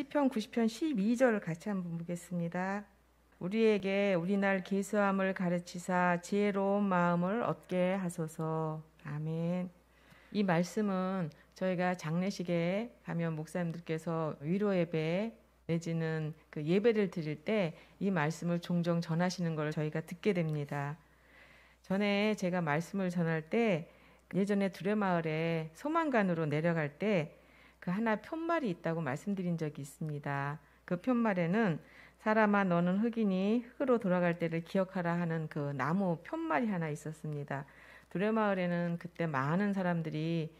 시편 90편 12절 같이 한번 보겠습니다. 우리에게 우리날 계수함을 가르치사 지혜로운 마음을 얻게 하소서. 아멘. 이 말씀은 저희가 장례식에 가면 목사님들께서 위로 예배 내지는 그 예배를 드릴 때 이 말씀을 종종 전하시는 걸 저희가 듣게 됩니다. 전에 제가 말씀을 전할 때 예전에 두레마을에 소망간으로 내려갈 때 그 하나 편말이 있다고 말씀드린 적이 있습니다. 그 편말에는 사람아 너는 흙이니 흙으로 돌아갈 때를 기억하라 하는 그 나무 편말이 하나 있었습니다. 두레마을에는 그때 많은 사람들이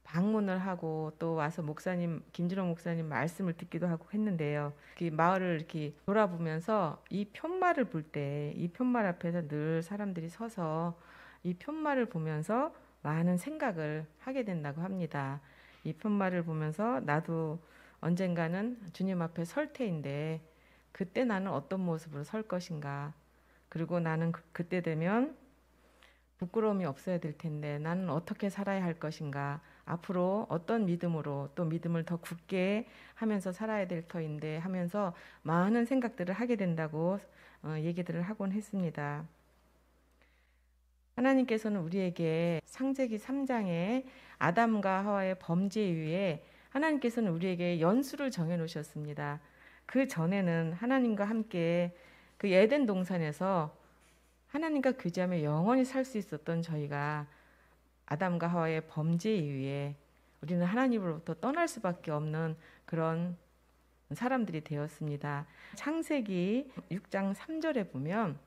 방문을 하고 또 와서 목사님 김진호 목사님 말씀을 듣기도 하고 했는데요. 그 마을을 이렇게 돌아보면서 이 편말을 볼 때 이 편말 앞에서 늘 사람들이 서서 이 편말을 보면서 많은 생각을 하게 된다고 합니다. 이 편말을 보면서 나도 언젠가는 주님 앞에 설 테인데 그때 나는 어떤 모습으로 설 것인가, 그리고 나는 그때 되면 부끄러움이 없어야 될 텐데 나는 어떻게 살아야 할 것인가, 앞으로 어떤 믿음으로 또 믿음을 더 굳게 하면서 살아야 될 터인데 하면서 많은 생각들을 하게 된다고 얘기들을 하곤 했습니다. 하나님께서는 우리에게 창세기 3장에 아담과 하와의 범죄 이후에 하나님께서는 우리에게 연수를 정해 놓으셨습니다. 그 전에는 하나님과 함께 그 에덴 동산에서 하나님과 교제하며 영원히 살 수 있었던 저희가 아담과 하와의 범죄 이후에 우리는 하나님으로부터 떠날 수밖에 없는 그런 사람들이 되었습니다. 창세기 6장 3절에 보면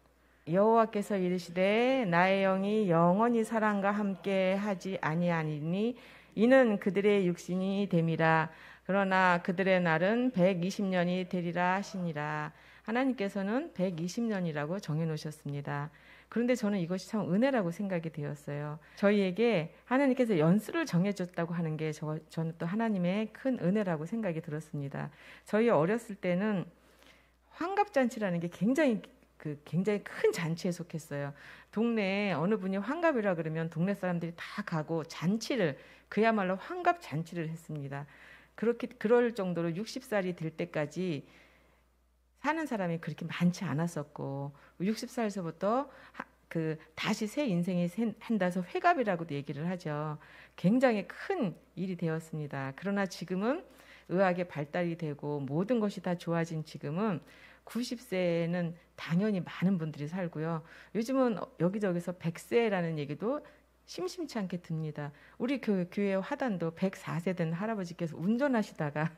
여호와께서 이르시되 나의 영이 영원히 사람과 함께 하지 아니하니니 이는 그들의 육신이 됨이라. 그러나 그들의 날은 120년이 되리라 하시니라. 하나님께서는 120년이라고 정해 놓으셨습니다. 그런데 저는 이것이 참 은혜라고 생각이 되었어요. 저희에게 하나님께서 연수를 정해줬다고 하는 게 저는 또 하나님의 큰 은혜라고 생각이 들었습니다. 저희 어렸을 때는 환갑잔치라는 게 굉장히 큰 잔치에 속했어요. 동네에 어느 분이 환갑이라 그러면 동네 사람들이 다 가고 잔치를, 그야말로 환갑 잔치를 했습니다. 그럴 정도로 60살이 될 때까지 사는 사람이 그렇게 많지 않았었고 60살에서부터 다시 새 인생이 한다서 회갑이라고도 얘기를 하죠. 굉장히 큰 일이 되었습니다. 그러나 지금은 의학의 발달이 되고 모든 것이 다 좋아진 지금은 90세는 당연히 많은 분들이 살고요. 요즘은 여기저기서 100세라는 얘기도 심심치 않게 듭니다. 우리 교회 화단도 104세 된 할아버지께서 운전하시다가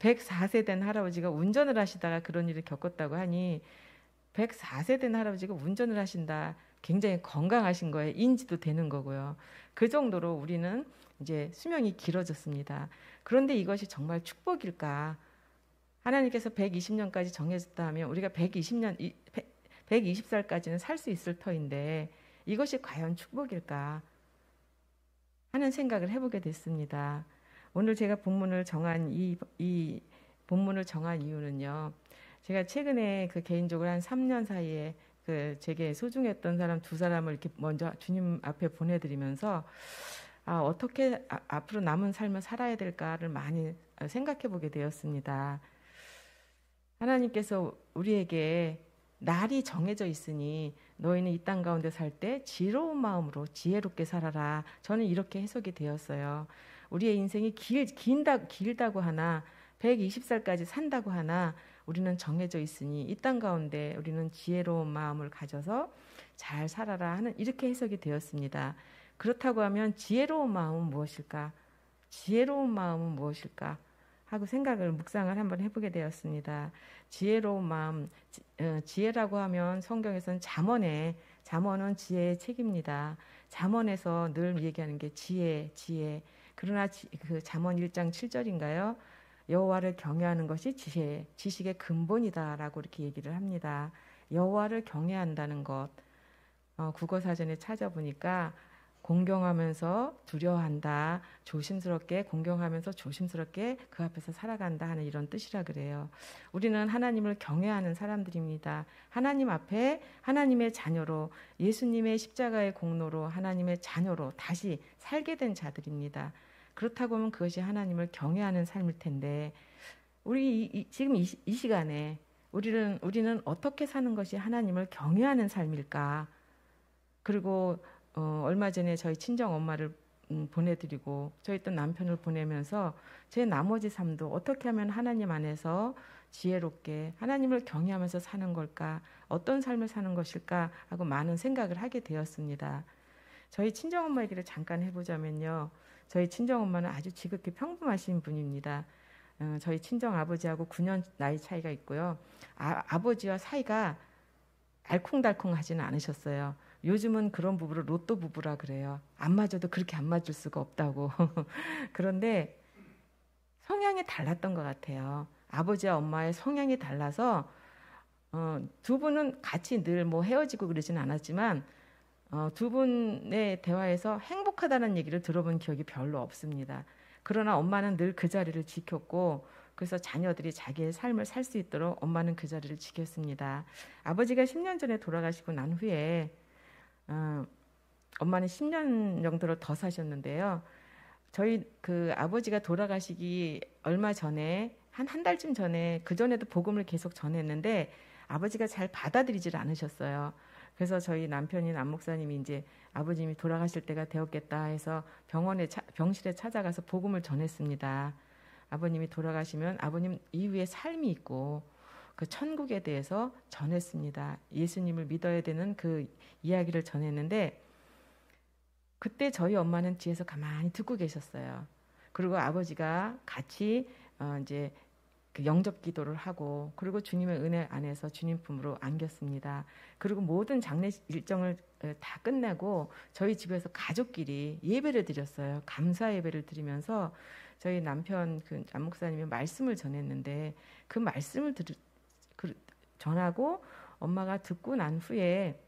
104세 된 할아버지가 운전을 하시다가 그런 일을 겪었다고 하니 104세 된 할아버지가 운전을 하신다. 굉장히 건강하신 거에 인지도 되는 거고요. 그 정도로 우리는 이제 수명이 길어졌습니다. 그런데 이것이 정말 축복일까? 하나님께서 120년까지 정해졌다 하면 우리가 120살까지는 살 수 있을 터인데 이것이 과연 축복일까 하는 생각을 해보게 됐습니다. 오늘 제가 본문을 정한 이 본문을 정한 이유는요. 제가 최근에 개인적으로 한 3년 사이에 제게 소중했던 사람 두 사람을 이렇게 먼저 주님 앞에 보내드리면서 어떻게 앞으로 남은 삶을 살아야 될까를 많이 생각해 보게 되었습니다. 하나님께서 우리에게 날이 정해져 있으니 너희는 이 땅 가운데 살 때 지혜로운 마음으로 지혜롭게 살아라. 저는 이렇게 해석이 되었어요. 우리의 인생이 길다고 하나 120살까지 산다고 하나 우리는 정해져 있으니 이 땅 가운데 우리는 지혜로운 마음을 가져서 잘 살아라 하는 이렇게 해석이 되었습니다. 그렇다고 하면 지혜로운 마음은 무엇일까? 지혜로운 마음은 무엇일까? 하고 생각을 묵상을 한번 해보게 되었습니다. 지혜로운 마음, 지혜라고 하면 성경에서는 잠언은 지혜의 책입니다. 잠언에서 늘 얘기하는 게 지혜. 그러나 그 잠언 1장 7절인가요? 여호와를 경외하는 것이 지식의 근본이다라고 이렇게 얘기를 합니다. 여호와를 경외한다는 것, 국어사전에 찾아보니까 공경하면서 두려워한다, 조심스럽게 공경하면서 조심스럽게 그 앞에서 살아간다 하는 이런 뜻이라 그래요. 우리는 하나님을 경외하는 사람들입니다. 하나님 앞에 하나님의 자녀로, 예수님의 십자가의 공로로 하나님의 자녀로 다시 살게 된 자들입니다. 그렇다고 하면 그것이 하나님을 경외하는 삶일 텐데 지금 이 시간에 우리는 어떻게 사는 것이 하나님을 경외하는 삶일까? 그리고 얼마 전에 저희 친정 엄마를 보내드리고 저희 또 남편을 보내면서 제 나머지 삶도 어떻게 하면 하나님 안에서 지혜롭게 하나님을 경외하면서 사는 걸까? 어떤 삶을 사는 것일까? 하고 많은 생각을 하게 되었습니다. 저희 친정엄마 얘기를 잠깐 해보자면요. 저희 친정엄마는 아주 지극히 평범하신 분입니다. 저희 친정아버지하고 9년 나이 차이가 있고요. 아버지와 사이가 알콩달콩하지는 않으셨어요. 요즘은 그런 부부를 로또 부부라 그래요. 안 맞아도 그렇게 안 맞을 수가 없다고. 그런데 성향이 달랐던 것 같아요. 아버지와 엄마의 성향이 달라서 두 분은 같이 늘 뭐 헤어지고 그러지는 않았지만 두 분의 대화에서 행복하다는 얘기를 들어본 기억이 별로 없습니다. 그러나 엄마는 늘 그 자리를 지켰고 그래서 자녀들이 자기의 삶을 살 수 있도록 엄마는 그 자리를 지켰습니다. 아버지가 10년 전에 돌아가시고 난 후에 엄마는 10년 정도를 더 사셨는데요. 저희 그 아버지가 돌아가시기 얼마 전에 한 달쯤 전에 그 전에도 복음을 계속 전했는데 아버지가 잘 받아들이질 않으셨어요. 그래서 저희 남편인 안 목사님이 이제 아버님이 돌아가실 때가 되었겠다 해서 병실에 찾아가서 복음을 전했습니다. 아버님이 돌아가시면 아버님 이후에 삶이 있고 그 천국에 대해서 전했습니다. 예수님을 믿어야 되는 그 이야기를 전했는데 그때 저희 엄마는 뒤에서 가만히 듣고 계셨어요. 그리고 아버지가 같이 이제 그 영접 기도를 하고 그리고 주님의 은혜 안에서 주님 품으로 안겼습니다. 그리고 모든 장례 일정을 다 끝내고 저희 집에서 가족끼리 예배를 드렸어요. 감사 예배를 드리면서 저희 남편 그 안 목사님이 말씀을 전했는데 그 말씀을 전하고 엄마가 듣고 난 후에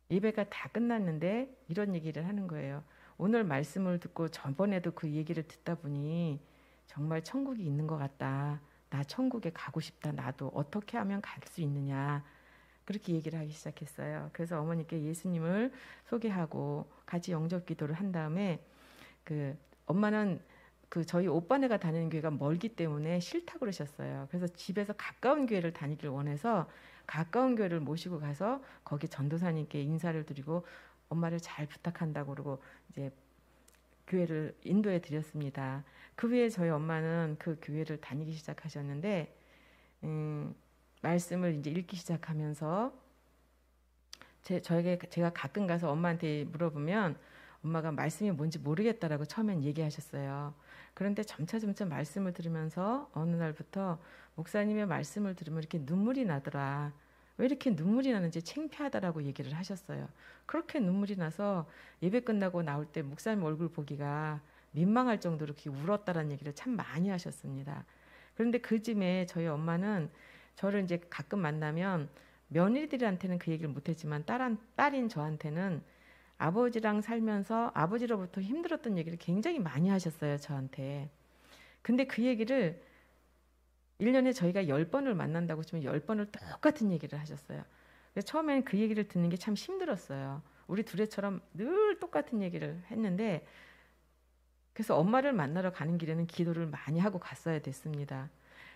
예배가 다 끝났는데 이런 얘기를 하는 거예요. 오늘 말씀을 듣고 저번에도 그 얘기를 듣다 보니 정말 천국이 있는 것 같다. 나 천국에 가고 싶다. 나도 어떻게 하면 갈 수 있느냐. 그렇게 얘기를 하기 시작했어요. 그래서 어머니께 예수님을 소개하고 같이 영접 기도를 한 다음에 그 엄마는 그 저희 오빠네가 다니는 교회가 멀기 때문에 싫다 그러셨어요. 그래서 집에서 가까운 교회를 다니길 원해서 가까운 교회를 모시고 가서 거기 전도사님께 인사를 드리고 엄마를 잘 부탁한다고 그러고 이제 교회를 인도해 드렸습니다. 그 후에 저희 엄마는 그 교회를 다니기 시작하셨는데 말씀을 이제 읽기 시작하면서 제가 가끔 가서 엄마한테 물어보면 엄마가 말씀이 뭔지 모르겠다라고 처음엔 얘기하셨어요. 그런데 점차 말씀을 들으면서 어느 날부터 목사님의 말씀을 들으면 이렇게 눈물이 나더라. 왜 이렇게 눈물이 나는지 창피하다라고 얘기를 하셨어요. 그렇게 눈물이 나서 예배 끝나고 나올 때 목사님 얼굴 보기가 민망할 정도로 그렇게 울었다라는 얘기를 참 많이 하셨습니다. 그런데 그 즈음에 저희 엄마는 저를 이제 가끔 만나면 며느리들한테는 그 얘기를 못했지만 딸인 저한테는 아버지랑 살면서 아버지로부터 힘들었던 얘기를 굉장히 많이 하셨어요, 저한테. 근데 그 얘기를 1년에 저희가 10번을 만난다고 치면 10번을 똑같은 얘기를 하셨어요. 그래서 처음엔 그 얘기를 듣는 게 참 힘들었어요. 우리 둘애처럼 늘 똑같은 얘기를 했는데 그래서 엄마를 만나러 가는 길에는 기도를 많이 하고 갔어야 됐습니다.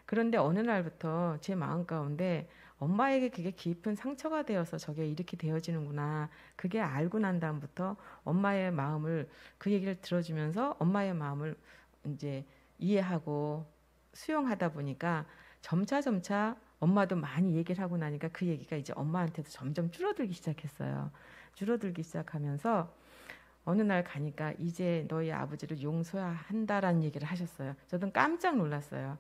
그런데 어느 날부터 제 마음 가운데 엄마에게 그게 깊은 상처가 되어서 저게 이렇게 되어지는구나. 그게 알고 난 다음부터 엄마의 마음을 그 얘기를 들어주면서 엄마의 마음을 이제 이해하고 수용하다 보니까 점차 엄마도 많이 얘기를 하고 나니까 그 얘기가 이제 엄마한테도 점점 줄어들기 시작했어요. 줄어들기 시작하면서 어느 날 가니까 이제 너희 아버지를 용서해야 한다라는 얘기를 하셨어요. 저도 깜짝 놀랐어요.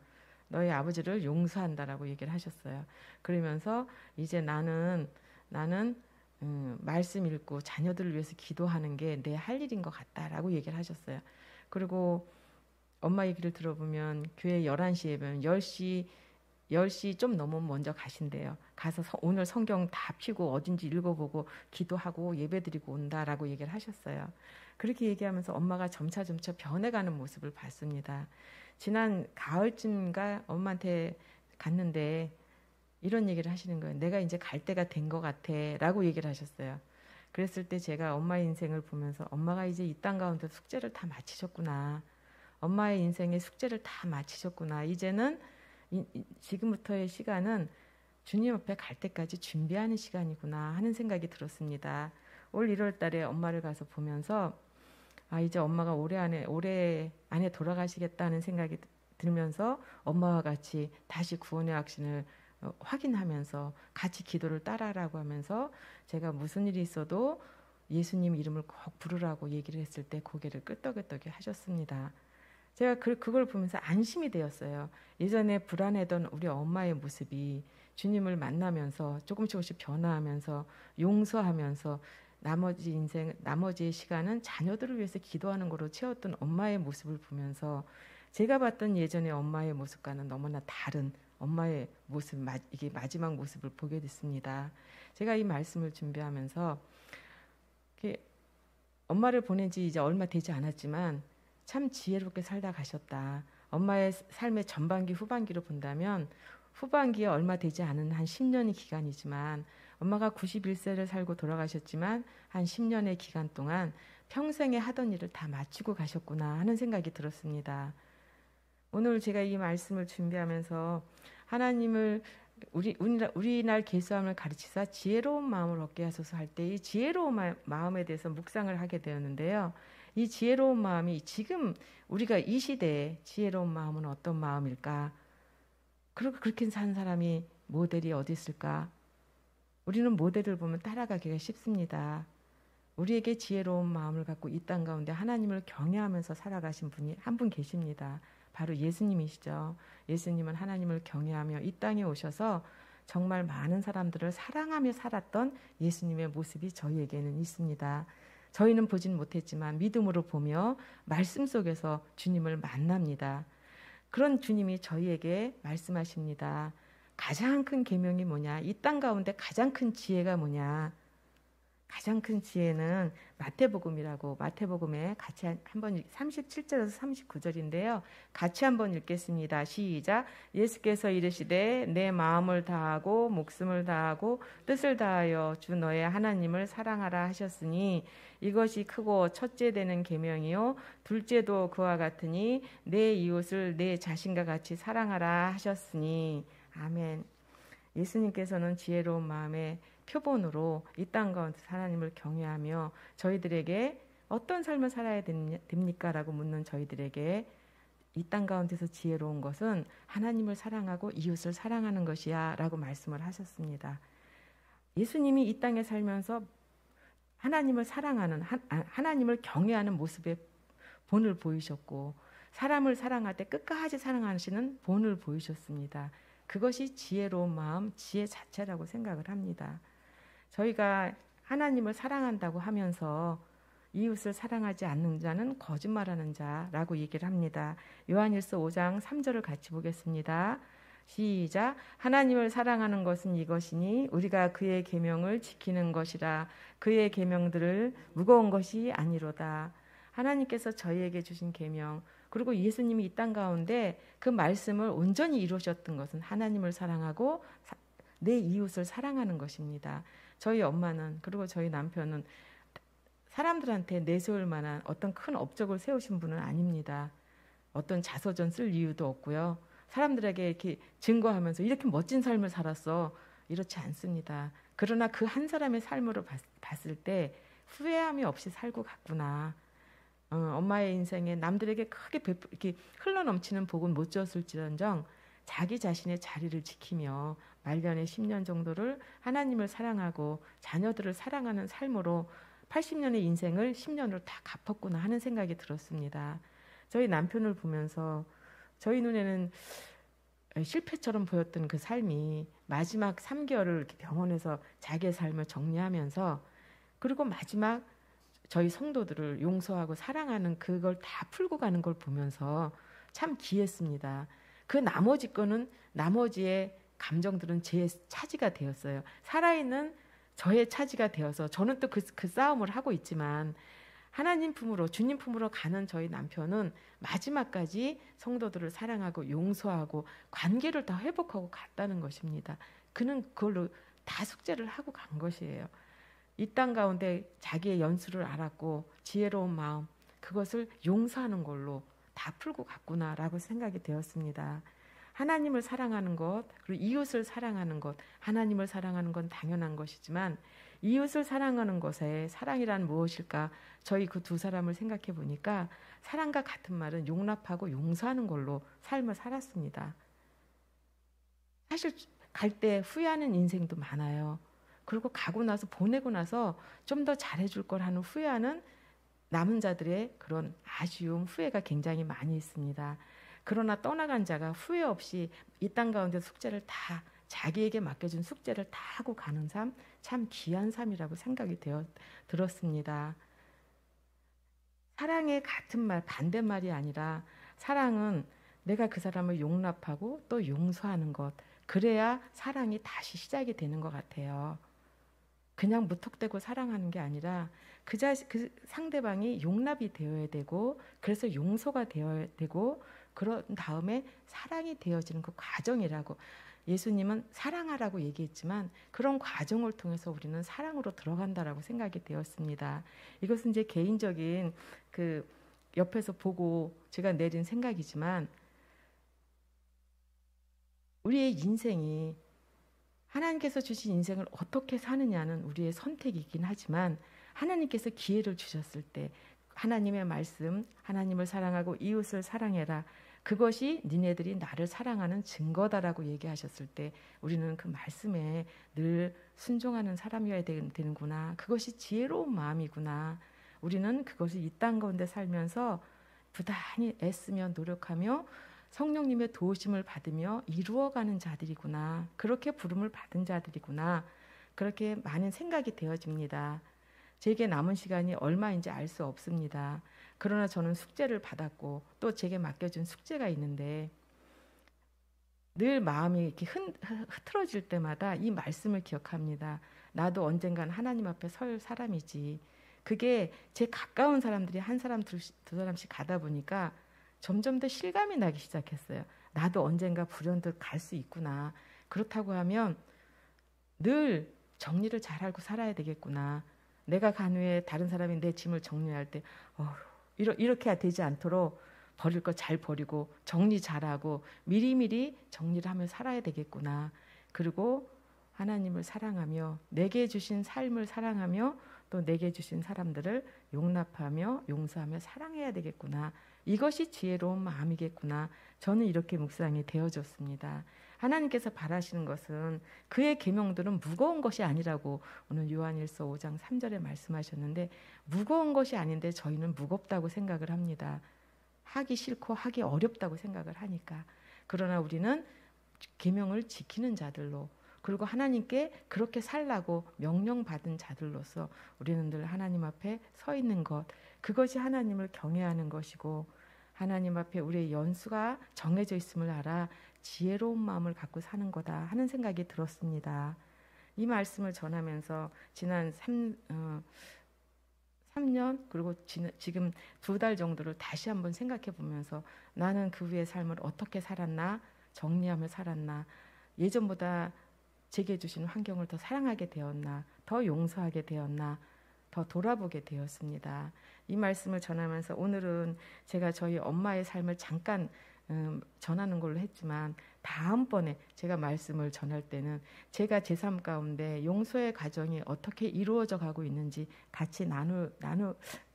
너희 아버지를 용서한다라고 얘기를 하셨어요. 그러면서 이제 나는 말씀 읽고 자녀들을 위해서 기도하는 게 내 할 일인 것 같다라고 얘기를 하셨어요. 그리고 엄마 얘기를 들어보면 교회 11시에 예배면 10시 좀 넘으면 먼저 가신대요. 가서 오늘 성경 다 펴고 어딘지 읽어보고 기도하고 예배드리고 온다라고 얘기를 하셨어요. 그렇게 얘기하면서 엄마가 점차 변해가는 모습을 봤습니다. 지난 가을쯤인가 엄마한테 갔는데 이런 얘기를 하시는 거예요. 내가 이제 갈 때가 된 것 같아 라고 얘기를 하셨어요. 그랬을 때 제가 엄마의 인생을 보면서 엄마가 이제 이 땅 가운데 숙제를 다 마치셨구나. 엄마의 인생의 숙제를 다 마치셨구나. 이제는 지금부터의 시간은 주님 앞에 갈 때까지 준비하는 시간이구나 하는 생각이 들었습니다. 올 1월 달에 엄마를 가서 보면서 이제 엄마가 올해 안에 돌아가시겠다는 생각이 들면서 엄마와 같이 다시 구원의 확신을 확인하면서 같이 기도를 따라라고 하면서 제가 무슨 일이 있어도 예수님 이름을 꼭 부르라고 얘기를 했을 때 고개를 끄덕끄덕 하셨습니다. 제가 그걸 보면서 안심이 되었어요. 예전에 불안했던 우리 엄마의 모습이 주님을 만나면서 조금씩 변화하면서 용서하면서 나머지의 시간은 자녀들을 위해서 기도하는 거로 채웠던 엄마의 모습을 보면서 제가 봤던 예전의 엄마의 모습과는 너무나 다른 엄마의 모습, 이게 마지막 모습을 보게 됐습니다. 제가 이 말씀을 준비하면서 엄마를 보낸 지 이제 얼마 되지 않았지만 참 지혜롭게 살다 가셨다. 엄마의 삶의 전반기 후반기로 본다면 후반기에 얼마 되지 않은 한 10년의 기간이지만 엄마가 91세를 살고 돌아가셨지만 한 10년의 기간 동안 평생에 하던 일을 다 마치고 가셨구나 하는 생각이 들었습니다. 오늘 제가 이 말씀을 준비하면서 하나님을 우리날 계수함을 가르치사 지혜로운 마음을 얻게 하소서 할 때 이 지혜로운 마음에 대해서 묵상을 하게 되었는데요. 이 지혜로운 마음이 지금 우리가 이 시대에 지혜로운 마음은 어떤 마음일까? 그리고 그렇게 산 사람이 모델이 어디 있을까? 우리는 모델을 보면 따라가기가 쉽습니다. 우리에게 지혜로운 마음을 갖고 이 땅 가운데 하나님을 경외하면서 살아가신 분이 한 분 계십니다. 바로 예수님이시죠. 예수님은 하나님을 경외하며 이 땅에 오셔서 정말 많은 사람들을 사랑하며 살았던 예수님의 모습이 저희에게는 있습니다. 저희는 보진 못했지만 믿음으로 보며 말씀 속에서 주님을 만납니다. 그런 주님이 저희에게 말씀하십니다. 가장 큰 계명이 뭐냐? 이 땅 가운데 가장 큰 지혜가 뭐냐? 가장 큰 지혜는 마태복음이라고, 마태복음에 같이 한번 37절에서 39절인데요. 같이 한번 읽겠습니다. 시작. 예수께서 이르시되 내 마음을 다하고 목숨을 다하고 뜻을 다하여 주 너의 하나님을 사랑하라 하셨으니 이것이 크고 첫째 되는 계명이요 둘째도 그와 같으니 내 이웃을 내 자신과 같이 사랑하라 하셨으니. 아멘. 예수님께서는 지혜로운 마음에 표본으로 이 땅 가운데 하나님을 경외하며 저희들에게 어떤 삶을 살아야 됩니까? 라고 묻는 저희들에게 이 땅 가운데서 지혜로운 것은 하나님을 사랑하고 이웃을 사랑하는 것이야 라고 말씀을 하셨습니다. 예수님이 이 땅에 살면서 하나님을 사랑하는 하나님을 경외하는 모습의 본을 보이셨고 사람을 사랑할 때 끝까지 사랑하시는 본을 보이셨습니다. 그것이 지혜로운 마음, 지혜 자체라고 생각을 합니다. 저희가 하나님을 사랑한다고 하면서 이웃을 사랑하지 않는 자는 거짓말하는 자라고 얘기를 합니다. 요한일서 5장 3절을 같이 보겠습니다. 시작. 하나님을 사랑하는 것은 이것이니 우리가 그의 계명을 지키는 것이라. 그의 계명들을 무거운 것이 아니로다. 하나님께서 저희에게 주신 계명, 그리고 예수님이 이 땅 가운데 그 말씀을 온전히 이루셨던 것은 하나님을 사랑하고 내 이웃을 사랑하는 것입니다. 저희 엄마는, 그리고 저희 남편은 사람들한테 내세울 만한 어떤 큰 업적을 세우신 분은 아닙니다. 어떤 자서전 쓸 이유도 없고요. 사람들에게 이렇게 증거하면서 이렇게 멋진 삶을 살았어, 이렇지 않습니다. 그러나 그 한 사람의 삶으로 봤을 때 후회함이 없이 살고 갔구나. 엄마의 인생에 남들에게 크게 이렇게 흘러넘치는 복은 못 줬을지언정 자기 자신의 자리를 지키며 말년의 10년 정도를 하나님을 사랑하고 자녀들을 사랑하는 삶으로 80년의 인생을 10년으로 다 갚았구나 하는 생각이 들었습니다. 저희 남편을 보면서 저희 눈에는 실패처럼 보였던 그 삶이 마지막 3개월을 이렇게 병원에서 자기의 삶을 정리하면서 그리고 마지막 저희 성도들을 용서하고 사랑하는 그걸 다 풀고 가는 걸 보면서 참 귀했습니다. 그 나머지 거는 나머지의 감정들은 제 차지가 되었어요. 살아있는 저의 차지가 되어서 저는 또 그 싸움을 하고 있지만 하나님 품으로 주님 품으로 가는 저희 남편은 마지막까지 성도들을 사랑하고 용서하고 관계를 다 회복하고 갔다는 것입니다. 그는 그걸로 다 숙제를 하고 간 것이에요. 이 땅 가운데 자기의 연수를 알았고 지혜로운 마음, 그것을 용서하는 걸로 다 풀고 갔구나라고 생각이 되었습니다. 하나님을 사랑하는 것, 그리고 이웃을 사랑하는 것, 하나님을 사랑하는 건 당연한 것이지만 이웃을 사랑하는 것에 사랑이란 무엇일까? 저희 그 두 사람을 생각해 보니까 사랑과 같은 말은 용납하고 용서하는 걸로 삶을 살았습니다. 사실 갈 때 후회하는 인생도 많아요. 그리고 가고 나서 보내고 나서 좀 더 잘해줄 걸 하는 후회하는 남은 자들의 그런 아쉬움, 후회가 굉장히 많이 있습니다. 그러나 떠나간 자가 후회 없이 이 땅 가운데 숙제를 다 자기에게 맡겨준 숙제를 다 하고 가는 삶, 참 귀한 삶이라고 생각이 들었습니다. 사랑의 같은 말, 반대말이 아니라 사랑은 내가 그 사람을 용납하고 또 용서하는 것, 그래야 사랑이 다시 시작이 되는 것 같아요. 그냥 무턱대고 사랑하는 게 아니라 그 상대방이 용납이 되어야 되고, 그래서 용서가 되어야 되고, 그런 다음에 사랑이 되어지는 그 과정이라고. 예수님은 사랑하라고 얘기했지만 그런 과정을 통해서 우리는 사랑으로 들어간다라고 생각이 되었습니다. 이것은 제 개인적인 그 옆에서 보고 제가 내린 생각이지만, 우리의 인생이 하나님께서 주신 인생을 어떻게 사느냐는 우리의 선택이긴 하지만, 하나님께서 기회를 주셨을 때 하나님의 말씀, 하나님을 사랑하고 이웃을 사랑해라, 그것이 니네들이 나를 사랑하는 증거다라고 얘기하셨을 때 우리는 그 말씀에 늘 순종하는 사람이어야 되는구나. 그것이 지혜로운 마음이구나. 우리는 그것을 이 땅 가운데 살면서 부단히 애쓰며 노력하며 성령님의 도우심을 받으며 이루어가는 자들이구나. 그렇게 부름을 받은 자들이구나. 그렇게 많은 생각이 되어집니다. 제게 남은 시간이 얼마인지 알 수 없습니다. 그러나 저는 숙제를 받았고 또 제게 맡겨준 숙제가 있는데, 늘 마음이 이렇게 흐트러질 때마다 이 말씀을 기억합니다. 나도 언젠간 하나님 앞에 설 사람이지. 그게 제 가까운 사람들이 한 사람 두 사람씩 가다 보니까 점점 더 실감이 나기 시작했어요. 나도 언젠가 불현듯 갈 수 있구나. 그렇다고 하면 늘 정리를 잘하고 살아야 되겠구나. 내가 간 후에 다른 사람이 내 짐을 정리할 때 이렇게 되지 않도록 버릴 거 잘 버리고 정리 잘하고 미리미리 정리를 하며 살아야 되겠구나. 그리고 하나님을 사랑하며 내게 주신 삶을 사랑하며 또 내게 주신 사람들을 용납하며 용서하며 사랑해야 되겠구나. 이것이 지혜로운 마음이겠구나. 저는 이렇게 묵상이 되어졌습니다. 하나님께서 바라시는 것은 그의 계명들은 무거운 것이 아니라고 오늘 요한일서 5장 3절에 말씀하셨는데, 무거운 것이 아닌데 저희는 무겁다고 생각을 합니다. 하기 싫고 하기 어렵다고 생각을 하니까. 그러나 우리는 계명을 지키는 자들로, 그리고 하나님께 그렇게 살라고 명령받은 자들로서 우리는 늘 하나님 앞에 서 있는 것, 그것이 하나님을 경외하는 것이고, 하나님 앞에 우리의 연수가 정해져 있음을 알아 지혜로운 마음을 갖고 사는 거다 하는 생각이 들었습니다. 이 말씀을 전하면서 지난 3년 그리고 지금 2달 정도를 다시 한번 생각해 보면서, 나는 그 후의 삶을 어떻게 살았나, 정리하며 살았나, 예전보다 제게 주신 환경을 더 사랑하게 되었나, 더 용서하게 되었나, 더 돌아보게 되었습니다. 이 말씀을 전하면서 오늘은 제가 저희 엄마의 삶을 잠깐 전하는 걸로 했지만, 다음번에 제가 말씀을 전할 때는 제가 제 삶 가운데 용서의 과정이 어떻게 이루어져 가고 있는지 같이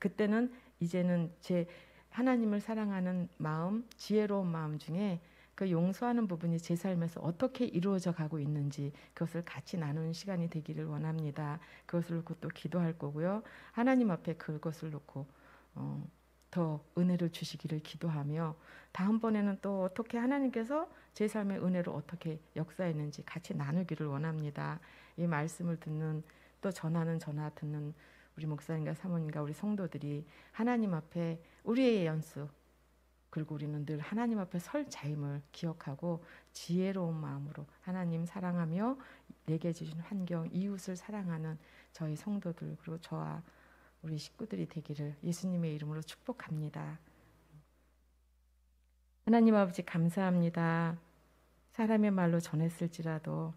그때는 이제는 제 하나님을 사랑하는 마음, 지혜로운 마음 중에 그 용서하는 부분이 제 삶에서 어떻게 이루어져 가고 있는지 그것을 같이 나누는 시간이 되기를 원합니다. 그것을 놓고 또 기도할 거고요. 하나님 앞에 그것을 놓고 더 은혜를 주시기를 기도하며, 다음번에는 또 어떻게 하나님께서 제 삶의 은혜로 어떻게 역사했는지 같이 나누기를 원합니다. 이 말씀을 듣는, 또 전하는 전화 듣는 우리 목사님과 사모님과 우리 성도들이 하나님 앞에 우리의 연수, 그리고 우리는 늘 하나님 앞에 설 자임을 기억하고 지혜로운 마음으로 하나님 사랑하며 내게 주신 환경, 이웃을 사랑하는 저희 성도들, 그리고 저와 우리 식구들이 되기를 예수님의 이름으로 축복합니다. 하나님 아버지 감사합니다. 사람의 말로 전했을지라도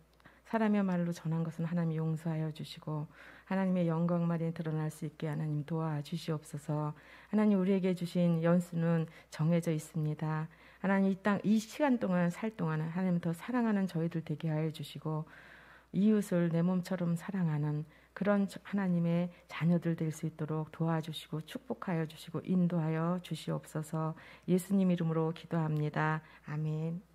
사람의 말로 전한 것은 하나님이 용서하여 주시고 하나님의 영광만이 드러날 수 있게 하나님 도와주시옵소서. 하나님 우리에게 주신 연수는 정해져 있습니다. 하나님 이 시간 동안 살 동안 하나님 더 사랑하는 저희들 되게 하여 주시고 이웃을 내 몸처럼 사랑하는 그런 하나님의 자녀들 될 수 있도록 도와주시고 축복하여 주시고 인도하여 주시옵소서. 예수님 이름으로 기도합니다. 아멘.